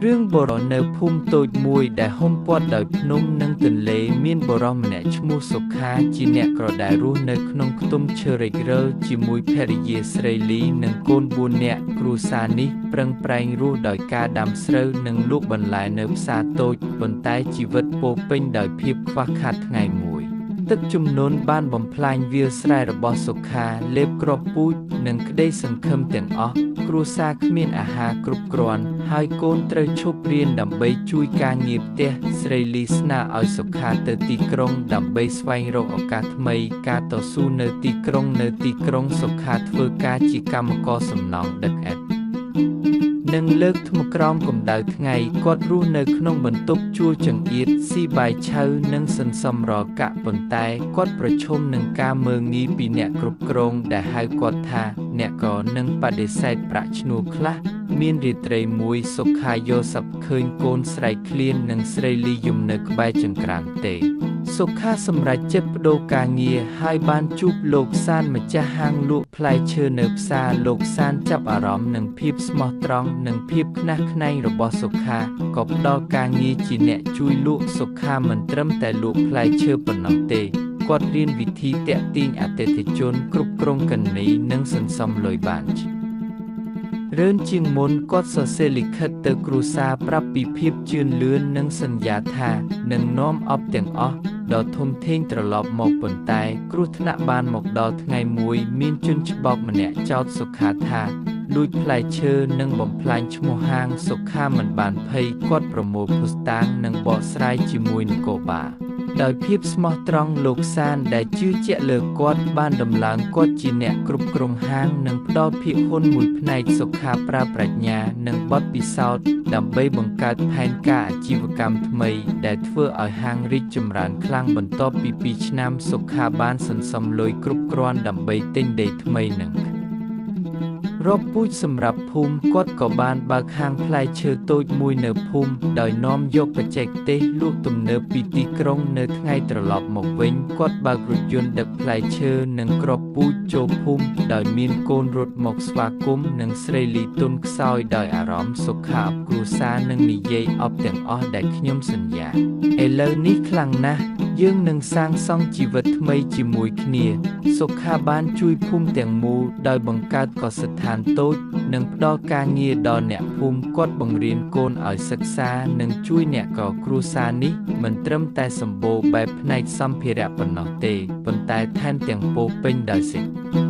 រឿងបុរសនៅភូមិតូចមួយដែលហ៊ុំព័ទ្ធដោយភ្នំនិងទន្លេមានបុរសម្នាក់ឈ្មោះសុខាជាអ្នកក្រដែលរស់នៅក្នុងខ្ទមឈើរិចរើជាមួយភរិយាស្រីលីនិងកូន4នាក់គ្រួសារនេះប្រឹងប្រែងរស់ដោយការដាំស្រូវនិងលក់បន្លែនៅផ្សារតូចប៉ុន្តែជីវិតពោរពេញដោយភាពខ្វះខាតថ្ងៃមួយទឹកជំនន់បានបំផ្លាញវាលស្រែរបស់សុខាលេបគ្រាប់ពូជនិងក្តីសង្ឃឹមទាំងអស់គ្រួសារគ្មានអាហារគ្រប់គ្រាន់ហើយកូនត្រូវឈប់រៀនដើម្បីជួយការងារផ្ទះស្រីលីស្នើឲ្យសុខាទៅទីក្រុងដើម្បីស្វែងរកឱកាសថ្មីការតស៊ូនៅទីក្រុងសុខាធ្វើការជាកម្មករសំណង់ដឹកឥដ្ឋនិងលើកធ្មក្រោមកម្ដៅថ្ងៃគាត់រស់នៅក្នុងបន្ទប់ជួលចង្អៀតស៊ីបាយឆៅនិងសន្សំរកកាក់ប៉ុន្តែគាត់ប្រឈមនឹងការមើលងាយពីអ្នកគ្រប់គ្រងដែលហៅគាត់ថាអ្នកក៏នឹងបដិសេធប្រាក់ឈ្នួលខ្លះមានរាត្រីមួយសុខាយោសប្តិឃើញកូនស្រីឃ្លាននិងស្រីលីយំនៅក្បែរចង្ក្រានទេសុខាសម្រេចចិត្តប្តូរការងារហើយបានជួបលោកសានម្ចាស់ហាងលក់ផ្លែឈើនៅផ្សារលោកសានចាប់អារម្មណ៍នឹងភាពស្មោះត្រង់និងភាពខ្នះខ្នែងរបស់សុខាក៏ផ្តល់ការងារជាអ្នកជួយលក់សុខាមិនត្រឹមតែលក់ផ្លែឈើប៉ុណ្ណោះទេគាត់រៀនវិធីទាក់ទាញអតិថិជនគ្រប់គ្រងគណនីនិងសន្សំលុយបានរឿនជាងមុនគាត់សរសេរលិខិតទៅគ្រួសារប្រាប់ពីភាពជឿនលឿននិងសន្យាថានឹងនាំអបទាំងអស់ដ៏ធំធេងត្រឡប់មកប៉ុន្តែគ្រោះថ្នាក់បានមកដល់ថ្ងៃមួយមានជនច្បោកម្នាក់ចោទសុខាថាលួចផ្លែឈើនិងបំផ្លាញឈ្មោះហាងសុខាមិនបានភ័យគាត់ប្រមូលភស្តុតាងនិងបកស្រាយជាមួយនគរបាលដោយភាពស្មោះត្រង់លោកសានដែលជឿជាក់លើគាត់បានដំឡើងគាត់ជាអ្នកគ្រប់គ្រងហាងនិងផ្ដល់ភាគហ៊ុនមួយផ្នែកសុខាប្រើប្រាជ្ញានិងបទពិសោធន៍ដើម្បីបង្កើតផែនការអាជីវកម្មថ្មីដែលធ្វើឲ្យហាងរីកចម្រើនខ្លាំងបន្ទាប់ពី2ឆ្នាំសុខាបានសន្សំលុយគ្រប់គ្រាន់ដើម្បីទិញដីថ្មីនិងរាប់ពូជសម្រាប់ភូមិគាត់ក៏បានបើកហាងផ្លែឈើតូចមួយនៅភូមិដោយនាំយកបច្ចេកទេសលក់ទំនើបពីទីក្រុងនៅថ្ងៃត្រឡប់មកវិញគាត់បើករថយន្តដឹកផ្លែឈើនិងគ្រាប់ពូជចូលភូមិដោយមានកូនរត់មកស្វាគមន៍និងស្រីលីទុនខ្សោយដោយអារម្មណ៍សុខាអបគ្រួសារនិងនិយាយអបទាំងអស់ដែលខ្ញុំសន្យាឥឡូវនេះខ្លាំងណាស់យើងនឹងសាងសង់ជីវិតថ្មីជាមួយគ្នាសុខាបានជួយភូមិទាំងមូលដោយបង្កើតកសិដ្ឋានតូចនិងផ្ដល់ការងារដល់អ្នកភូមិគាត់បង្រៀនកូនឲ្យសិក្សានិងជួយអ្នកក៏គ្រួសារនេះមិនត្រឹមតែសម្បូរបែបផ្នែកសម្ភារៈប៉ុណ្ណោះទេប៉ុន្តែថែមទាំងពោរពេញដោយសេចក្ដី